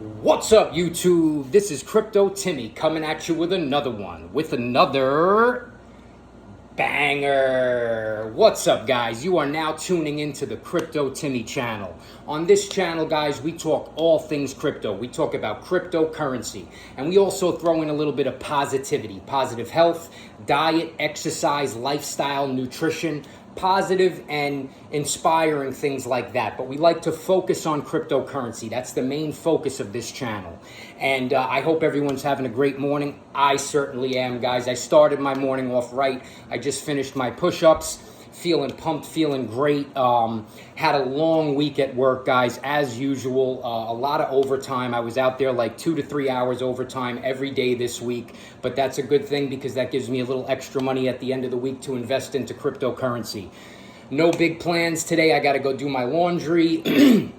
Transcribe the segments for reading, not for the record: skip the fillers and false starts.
What's up, YouTube? This is Crypto Timmy coming at you with another one, with another banger. What's up, guys? You are now tuning into the Crypto Timmy channel. On this channel, guys, we talk all things crypto. We talk about cryptocurrency, and we also throw in a little bit of positivity, positive health, diet, exercise, lifestyle, nutrition, positive and inspiring things like that. But we like to focus on cryptocurrency. That's the main focus of this channel. And I hope everyone's having a great morning. I certainly am, guys. I started my morning off right. I just finished my push-ups. Feeling pumped, feeling great. Had a long week at work, guys, as usual. A lot of overtime. I was out there like 2 to 3 hours overtime every day this week. But that's a good thing because that gives me a little extra money at the end of the week to invest into cryptocurrency. No big plans today. I got to go do my laundry.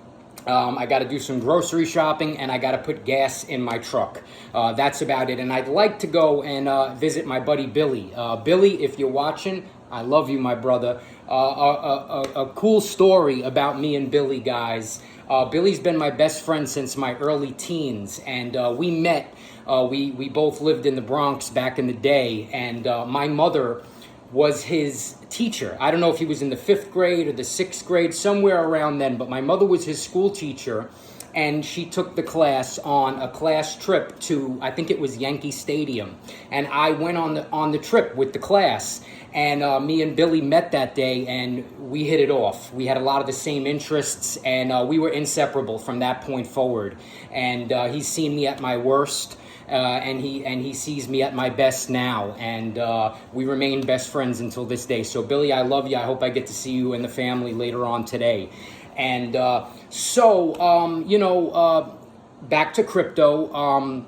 I got to do some grocery shopping, and I got to put gas in my truck. That's about it. And I'd like to go and visit my buddy Billy. Billy, if you're watching, I love you, my brother. A cool story about me and Billy, guys. Billy's been my best friend since my early teens, and we met. We both lived in the Bronx back in the day, and my mother was his teacher. I don't know if he was in the 5th grade or the 6th grade, somewhere around then, but my mother was his school teacher, and she took the class on a class trip to, I think it was Yankee Stadium, and I went on the trip with the class, and me and Billy met that day, and we hit it off. We had a lot of the same interests, and we were inseparable from that point forward, and he's seen me at my worst, and he sees me at my best now, and we remain best friends until this day. So Billy, I love you. I hope I get to see you and the family later on today. And back to crypto.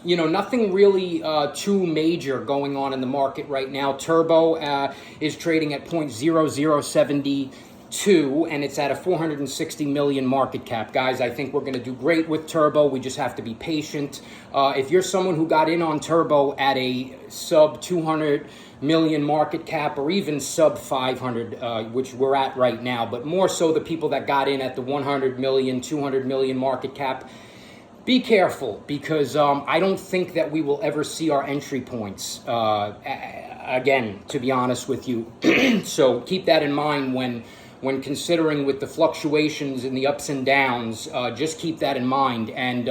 Nothing really too major going on in the market right now. Turbo is trading at 0.0072, and it's at a 460 million market cap. Guys, I think we're going to do great with Turbo. We just have to be patient. If you're someone who got in on Turbo at a sub 200 million market cap, or even sub 500, which we're at right now, but more so the people that got in at the 100 million, 200 million market cap, be careful, because I don't think that we will ever see our entry points again, to be honest with you. So keep that in mind when considering with the fluctuations and the ups and downs. Just keep that in mind. And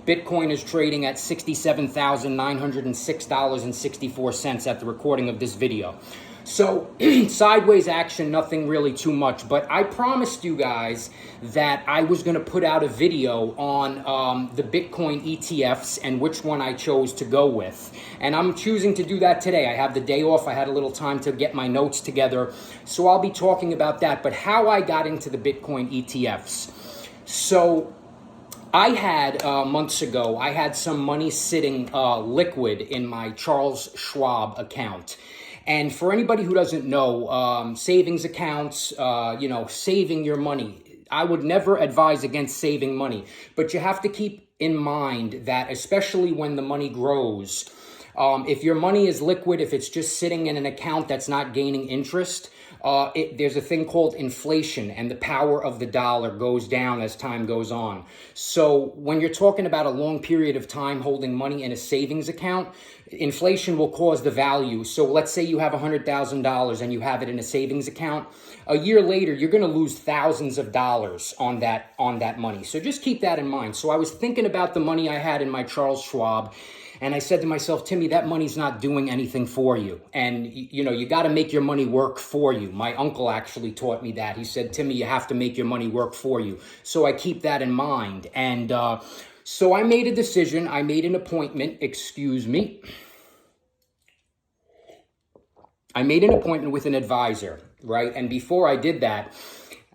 Bitcoin is trading at $67,906.64 at the recording of this video. So sideways action, nothing really too much, but I promised you guys that I was going to put out a video on the Bitcoin ETFs and which one I chose to go with. And I'm choosing to do that today. I have the day off. I had a little time to get my notes together. So I'll be talking about that, but how I got into the Bitcoin ETFs. So I had, months ago, I had some money sitting liquid in my Charles Schwab account. And for anybody who doesn't know, savings accounts, saving your money, I would never advise against saving money. But you have to keep in mind that, especially when the money grows, if your money is liquid, if it's just sitting in an account that's not gaining interest, there's a thing called inflation, and the power of the dollar goes down as time goes on. So when you're talking about a long period of time holding money in a savings account, inflation will cause the value. So let's say you have $100,000 and you have it in a savings account. A year later, you're going to lose thousands of dollars on that money. So just keep that in mind. So I was thinking about the money I had in my Charles Schwab, and I said to myself, Timmy, that money's not doing anything for you. And, you got to make your money work for you. My uncle actually taught me that. He said, Timmy, you have to make your money work for you. So I keep that in mind. And so I made a decision. I made an appointment. Excuse me. I made an appointment with an advisor, right? And before I did that,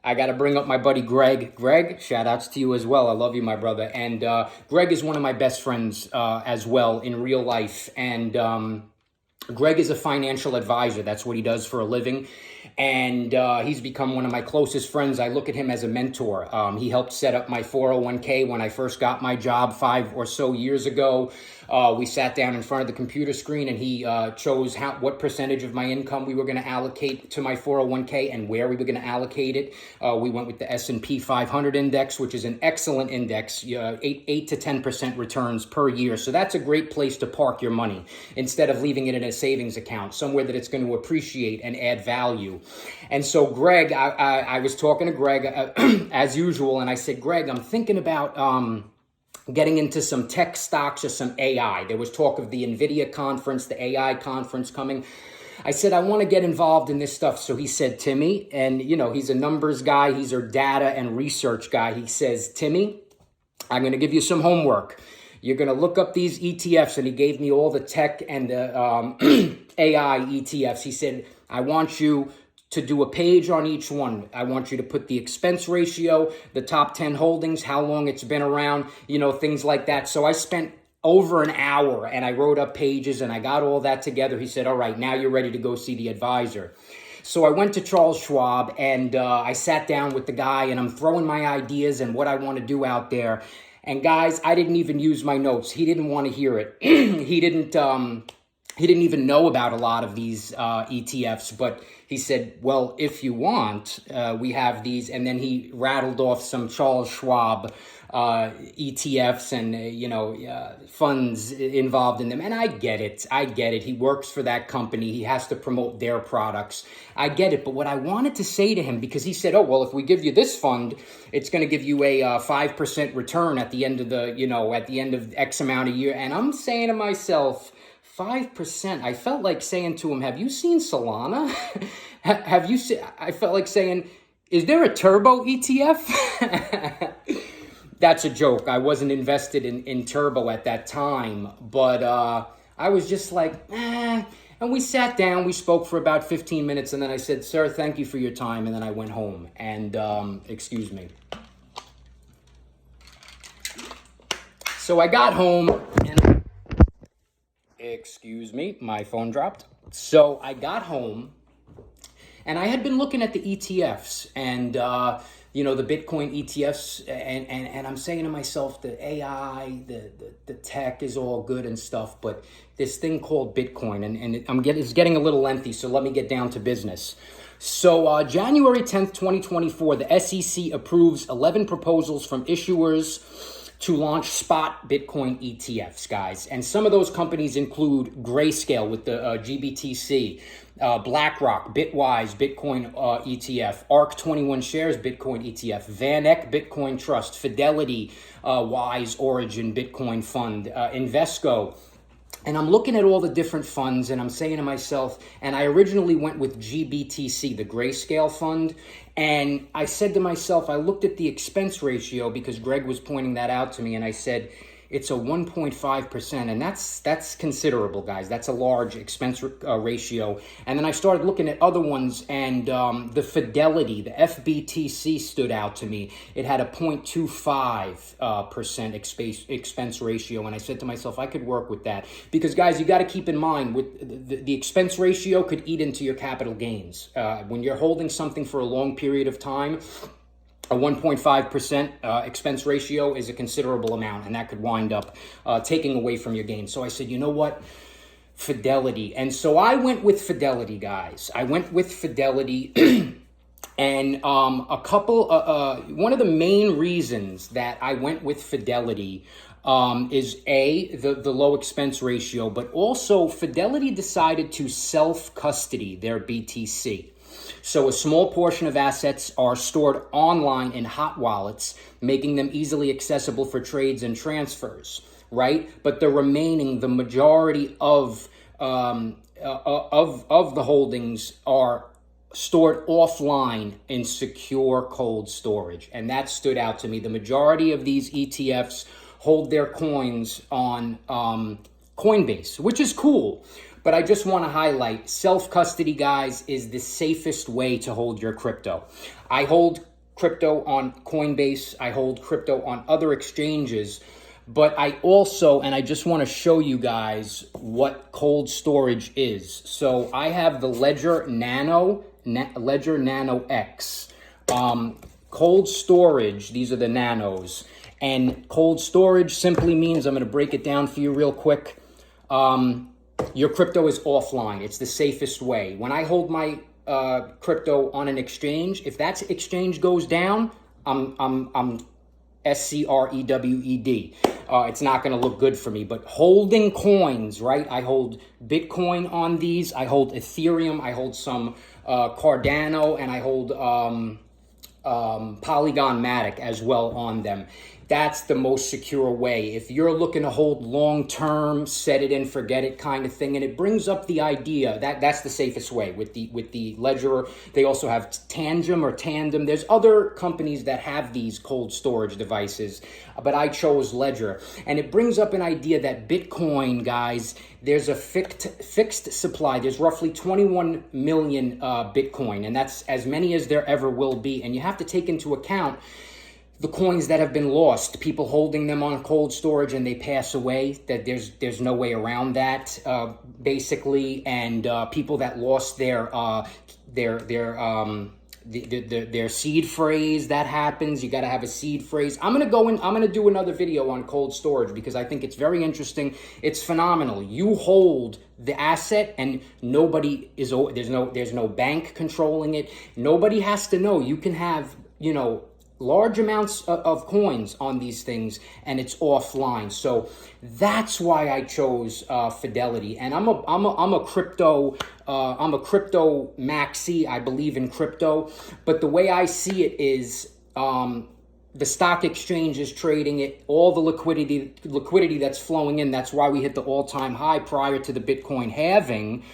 I got to bring up my buddy Greg. Greg, shout outs to you as well. I love you, my brother. And Greg is one of my best friends as well in real life. And Greg is a financial advisor. That's what he does for a living. And he's become one of my closest friends. I look at him as a mentor. He helped set up my 401k when I first got my job 5 or so years ago. We sat down in front of the computer screen, and he chose what percentage of my income we were going to allocate to my 401k and where we were going to allocate it. We went with the S&P 500 index, which is an excellent index, 8 to 10% returns per year. So that's a great place to park your money instead of leaving it in a savings account, somewhere that it's going to appreciate and add value. And so Greg, I was talking to Greg as usual, and I said, Greg, I'm thinking about getting into some tech stocks or some AI. There was talk of the NVIDIA conference, the AI conference coming. I said, I want to get involved in this stuff. So he said, Timmy, and he's a numbers guy. He's a data and research guy. He says, Timmy, I'm going to give you some homework. You're going to look up these ETFs. And he gave me all the tech and the AI ETFs. He said, I want you to do a page on each one. I want you to put the expense ratio, the top 10 holdings, how long it's been around, things like that. So I spent over an hour and I wrote up pages and I got all that together. He said, all right, now you're ready to go see the advisor. So I went to Charles Schwab and I sat down with the guy and I'm throwing my ideas and what I want to do out there. And guys, I didn't even use my notes. He didn't want to hear it. He didn't even know about a lot of these ETFs, but he said, well, if you want, we have these. And then he rattled off some Charles Schwab ETFs and, funds involved in them. And I get it. He works for that company. He has to promote their products. I get it. But what I wanted to say to him, because he said, oh, well, if we give you this fund, it's going to give you a 5% return at the end of at the end of X amount of year. And I'm saying to myself, 5%. I felt like saying to him, have you seen Solana? Have you seen, I felt like saying, is there a turbo ETF? That's a joke. I wasn't invested in turbo at that time, but I was just like, And we sat down, we spoke for about 15 minutes, and then I said, sir, thank you for your time. And then I went home and, excuse me. So I got home and excuse me, my phone dropped. So I got home and I had been looking at the ETFs and, the Bitcoin ETFs. And I'm saying to myself, the AI, the tech is all good and stuff, but this thing called Bitcoin and it's getting a little lengthy. So let me get down to business. So January 10th, 2024, the SEC approves 11 proposals from issuers to launch spot Bitcoin ETFs, guys. And some of those companies include Grayscale with the GBTC, BlackRock, Bitwise, Bitcoin ETF, ARK21 Shares, Bitcoin ETF, VanEck, Bitcoin Trust, Fidelity, Wise Origin, Bitcoin Fund, Invesco. And I'm looking at all the different funds and I'm saying to myself, and I originally went with GBTC, the Grayscale fund. And I said to myself, I looked at the expense ratio because Greg was pointing that out to me. And I said, it's a 1.5%. And that's considerable, guys. That's a large expense ratio. And then I started looking at other ones and the Fidelity, the FBTC stood out to me. It had a 0.25% expense ratio. And I said to myself, I could work with that. Because, guys, you got to keep in mind, with the expense ratio could eat into your capital gains. When you're holding something for a long period of time, a 1.5% expense ratio is a considerable amount, and that could wind up taking away from your gains. So I said, you know what? Fidelity. And so I went with Fidelity, guys. I went with Fidelity. And one of the main reasons that I went with Fidelity is the low expense ratio, but also Fidelity decided to self-custody their BTC. So a small portion of assets are stored online in hot wallets, making them easily accessible for trades and transfers, right? But the majority of the holdings are stored offline in secure cold storage. And that stood out to me. The majority of these ETFs hold their coins on Coinbase, which is cool. But I just want to highlight, self-custody, guys, is the safest way to hold your crypto. I hold crypto on Coinbase. I hold crypto on other exchanges. But I also, and I just want to show you guys what cold storage is. So I have the Ledger Nano Ledger Nano X. Cold storage, these are the nanos. And cold storage simply means, I'm going to break it down for you real quick. Your crypto is offline. It's the safest way. When I hold my crypto on an exchange, if that exchange goes down, I'm SCREWED. It's not going to look good for me. But holding coins, right? I hold Bitcoin on these. I hold Ethereum. I hold some Cardano, and I hold Polygon Matic as well on them. That's the most secure way. If you're looking to hold long-term, set it and forget it kind of thing, and it brings up the idea that's the safest way with the Ledger. They also have Tandem. There's other companies that have these cold storage devices, but I chose Ledger, and it brings up an idea that Bitcoin, guys, there's a fixed supply. There's roughly 21 million Bitcoin, and that's as many as there ever will be. And you have to take into account the coins that have been lost, people holding them on cold storage and they pass away, that there's no way around that, basically, and people that lost their seed phrase, that happens. You got to have a seed phrase. I'm going to do another video on cold storage because I think it's very interesting. It's phenomenal. You hold the asset and nobody is, there's no bank controlling it. Nobody has to know. You can have, large amounts of coins on these things, and it's offline. So that's why I chose Fidelity. And I'm a crypto maxi. I believe in crypto, but the way I see it is the stock exchange is trading it, all the liquidity that's flowing in. That's why we hit the all-time high prior to the Bitcoin halving.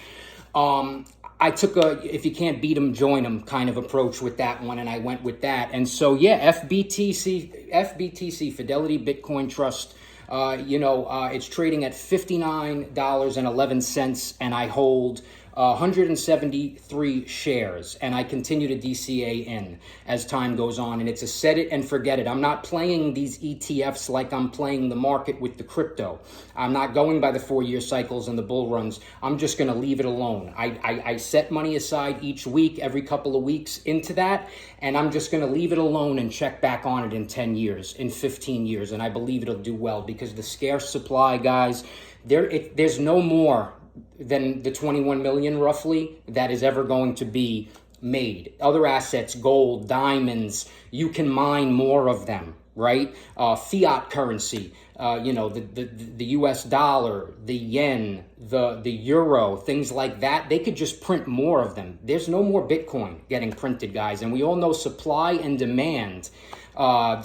I took if you can't beat them, join them kind of approach with that one, and I went with that. And so, yeah, FBTC, Fidelity Bitcoin Trust, it's trading at $59.11, and I hold 173 shares, and I continue to DCA in as time goes on, and it's a set it and forget it. I'm not playing these ETFs like I'm playing the market with the crypto. I'm not going by the 4-year cycles and the bull runs. I'm just going to leave it alone. I set money aside each week, every couple of weeks into that, and I'm just going to leave it alone and check back on it in 10 years, in 15 years, and I believe it'll do well because the scarce supply, guys, there's no more than the 21 million roughly that is ever going to be made. Other assets, gold, diamonds, you can mine more of them, right? Fiat currency, the US dollar, the yen, the euro, things like that, they could just print more of them. There's no more Bitcoin getting printed, guys. And we all know supply and demand.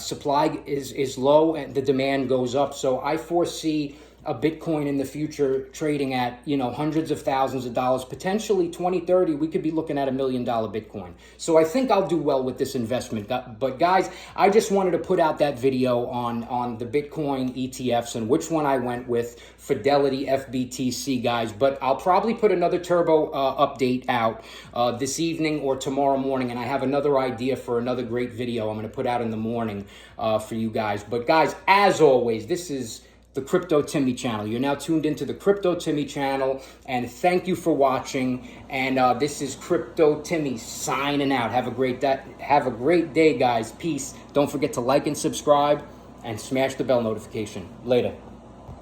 Supply is low and the demand goes up. So I foresee a Bitcoin in the future trading at, hundreds of thousands of dollars, potentially 2030, we could be looking at $1 million Bitcoin. So I think I'll do well with this investment. But guys, I just wanted to put out that video on the Bitcoin ETFs and which one I went with, Fidelity FBTC, guys. But I'll probably put another turbo update out this evening or tomorrow morning. And I have another idea for another great video I'm going to put out in the morning for you guys. But guys, as always, this is the Crypto Timmy channel. You're now tuned into the Crypto Timmy channel, and thank you for watching. And this is Crypto Timmy signing out. Have a great day, guys. Peace. Don't forget to like and subscribe and smash the bell notification. Later.